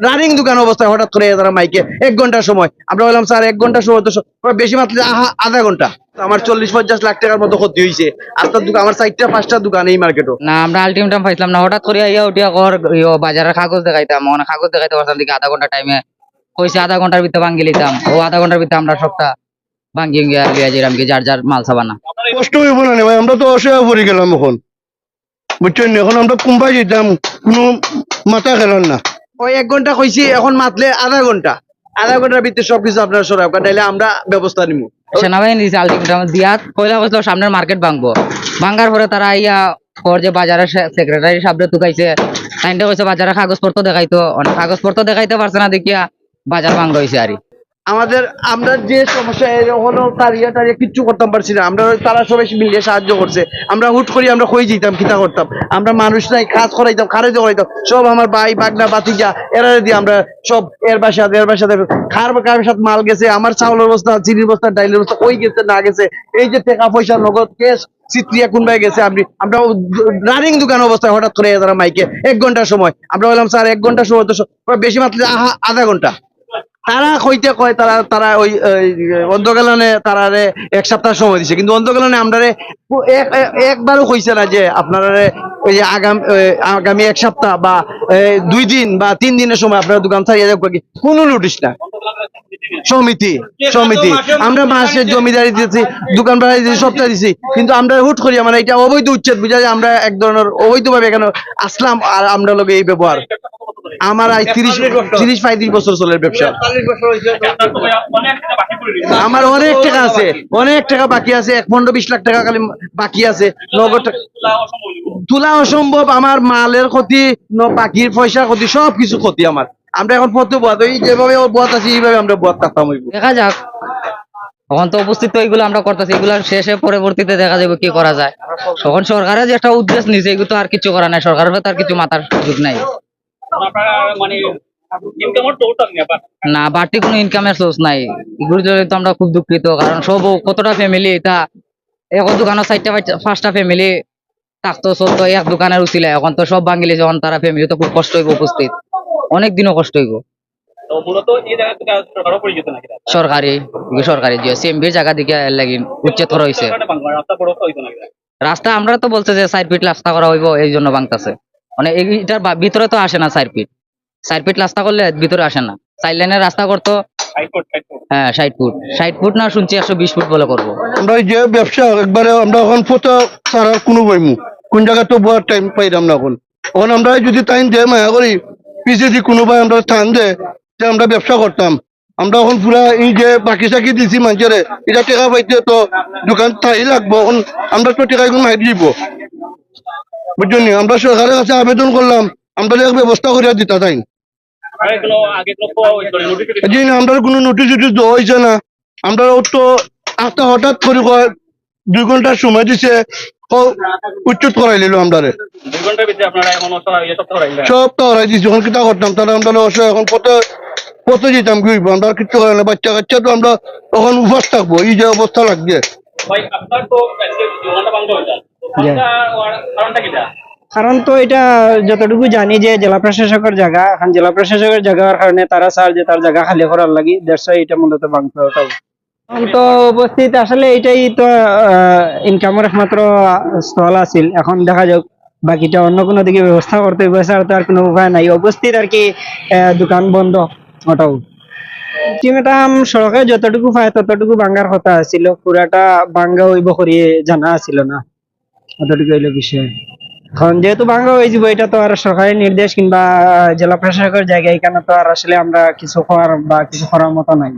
Running দোকান অবস্থায় হঠাৎ করে তারা মাইকে 1 ঘন্টার সময় আমরা বললাম স্যার 1 ঘন্টার সময় তো বেশি মাত্র আধা ঘন্টা। আমার 40-50 লাখ টাকার মতো ক্ষতি হয়েছে। আপনার দোকান আমার 4টা-5টা দোকান এই মার্কেটও না আমরা আলটিমেটাম পাইছিলাম না, হঠাৎ করে ইয়া উঠিয়া কর বাজারের কাগজ দেখাইতাম, মানে কাগজ দেখাইতে পারতাম দিকে আধা ঘন্টা টাইমে কইছে আধা ঘন্টার ভিতরে ভাঙ্গি লিতাম, ও আধা ঘন্টার ভিতরে আমরা সবটা ভাঙ্গি গিয়া লিয়া যেরাম কি যার যার মাল সাবানা। কষ্ট হইব না ভাই, আমরা তো অসহায় পড়ে গেলাম এখন, বুঝছেন? এখন আমরা কুম্পাই যেতাম, কোনো মাথা খেলার না। ওই 1 ঘন্টা কইছি, এখন মাতলে আধা ঘন্টার ভিতরে সবকিছু আপনারা সরাব, তাইলে আমরা ব্যবস্থা নিব। সেনাবাহিনী দিছে আলটিমেটাম দিয়া কইলা কইছিল সামনের মার্কেট ভাঙবো, ভাঙ্গার পরে তারা ইয়া ওর যে বাজারের সেক্রেটারি সাহেবরে তুকাইছে, তাইনটা কইছে বাজারের কাগজপত্র দেখাইতো, অনেক কাগজপত্র দেখাইতে পারছে না দেখিয়া বাজার ভাঙ্গ হইছে আরই। আমরা যে সমস্যা হলো তারিয়া কিচ্ছু করতাম পারছি না, আমরা তারা সবাই মিলিয়ে সাহায্য করছে। আমরা হুট করি আমরা কই যেতাম, কিতা করতাম, আমরা মানুষ নাই, কাজ করাইতাম, খারেজ করাইতাম, সব আমার ভাই বাগনা বাতিজা এরা দিয়ে আমরা সব এর বাসাতে কার সাথে মাল গেছে, আমার চাউলের বস্তা, চিনির বস্তা, ডাইলের বস্তা কই গেছে না গেছে, এই যে টাকা পয়সা নগদ ক্যাশ চিত্রিয়া কোনবাই গেছে। আমরা রানিং দোকান অবস্থায় হঠাৎ করে তারা মাইকে 1 ঘন্টার সময় আমরা বললাম স্যার 1 ঘন্টার সময় তো বেশি মাত্র আধা ঘন্টা। তারা কইতে কয় তারা ওই অন্ধকালনে তারারে 1 সপ্তাহ সময় দিছে, কিন্তু অন্ধকালনে আমরা একবারও কইছে না যে আপনারা ওই যে আগামী 1 সপ্তাহ বা 2 দিন বা 3 দিনের সময় আপনারা দোকান ছাড়িয়ে যাবে, কোনো নোটিশ না। সমিতি আমরা মাসের জমিদারি দিয়েছি, দোকান ভাড়া দিয়েছি, সবটা দিছি, কিন্তু আমরা হুট করি মানে এটা অবৈধ উচ্ছেদ বুঝা যায়, আমরা এক ধরনের অবৈধভাবে এখানে আসলাম। আর আমরা লোক এই ব্যবহার, আমার আজ 30-35 বছর চলে ব্যবসা। আমার অনেক টাকা আছে, অনেক টাকা বাকি আছে, 15-20 লাখ টাকা খালি বাকি আছে নগদ। তোলা অসম্ভব, আমার মালের ক্ষতি, বাকির পয়সার ক্ষতি, সবকিছু ক্ষতি আমার। আমরা এখন পথে বোয়াত, ওই যেভাবে বোয়াত আছি এইভাবে আমরা বোয়াত থাকতাম। দেখা যাক, এখন তো উপস্থিত এইগুলো আমরা করতেছি, এগুলো শেষে পরবর্তীতে দেখা যাবে কি করা যায়। তখন সরকারের যে একটা উদ্দেশ্য নিছে, এগুলো তো আর কিছু করা নাই, সরকারের তার কিছু মাথার সুযোগ নাই। না, বাড়তি কোনো ইনকামের সোর্স নাই, এগুলো তো আমরা খুব দুঃখিত। কারণ সব কতটা ফ্যামিলি, এটা এখন দোকানের 4টা-5টা ফ্যামিলি থাকতো, চলতো এক দোকানের উচিলে, এখন তো সব ভাঙিলে, যখন তারা ফ্যামিলি তো খুব কষ্ট হইব, উপস্থিত অনেক দিনও কষ্ট হইব। সরকারি যে সিএমবির জায়গা দিকে লাগি উচ্ছেদ করা হয়েছে রাস্তা। আমরা তো বলছে যে 4 ফিট রাস্তা করা হইব, এই জন্য ভাঙতেছে। মানে এটার ভিতরে তো আসে না 4 ফিট রাস্তা করলে ভিতরে আসে না। 4 লাইনের রাস্তা করতো, হ্যাঁ 60 ফুট না, শুনছি 120 ফুট বলে করবো। আমরা যে ব্যবসা একবারে আমরা এখন ফটো ছাড়ার কোনো বইমু, কোন জায়গা তো বোয়ার টাইম পাইলাম না। এখন আমরা যদি টাইম দিয়ে মায়া করি, পিছিয়ে যদি কোনো ভাই আমরা স্থান দেয় যে আমরা ব্যবসা করতাম, আমরা এখন পুরা এই যে বাকি চাকি দিছি মানুষের, এটা টাকা পাইতে তো দোকান তাই লাগবো। এখন আমরা তো টাকা এখন মাইর দিব, বুঝছেন? আমরা সরকারের কাছে আবেদন করলাম, আমরা ব্যবস্থা করে দিতে চাই। জি না, আমরা কোনো নোটিশ দেওয়া হয়েছে না। আমরা তো একটা হঠাৎ করে 2 ঘন্টার সময় দিছে, উচ্ছেদ করাই নিল আমরা, সব তো হরাই দিচ্ছি। এখন কিতা করতাম, তাহলে আমরা অসহায়, এখন কত যেতাম কি হইব, আমরা কিচ্ছু করাই না। বাচ্চা কাচ্চা তো আমরা এখন উপাস থাকবো, এই যে অবস্থা লাগছে। কারণ তো এটা যতটুকু জানি যে জেলা প্রশাসকের জায়গা, এখন জেলা প্রশাসকের জায়গার কারণে তারা স্যার যে তার জায়গা খালি করার লাগি দেড়শো, এটা মূলত ভাঙতে হতো। তো উপস্থিত আসলে এটাই তো ইনকামের একমাত্র স্থল আছিল। এখন দেখা যাক বাকিটা অন্য কোনো দিকে ব্যবস্থা করতে হবে, আর তো আর কোনো উপায় নাই। উপস্থিত আর কি দোকান বন্ধ, ওটাও আলটিমেটাম সড়কে যতটুকু পায় ততটুকু ভাঙ্গার কথা ছিল, পুরাটা ভাঙ্গা হইব করিয়ে জানা ছিল না, অতটুকু হইলো বিষয়। এখন যেহেতু ভাঙ্গা হয়ে যাব, এটা তো আর সরকারি নির্দেশ কিংবা জেলা প্রশাসকের জায়গায়, এখানে তো আর আসলে আমরা কিছু করার মতো নাই।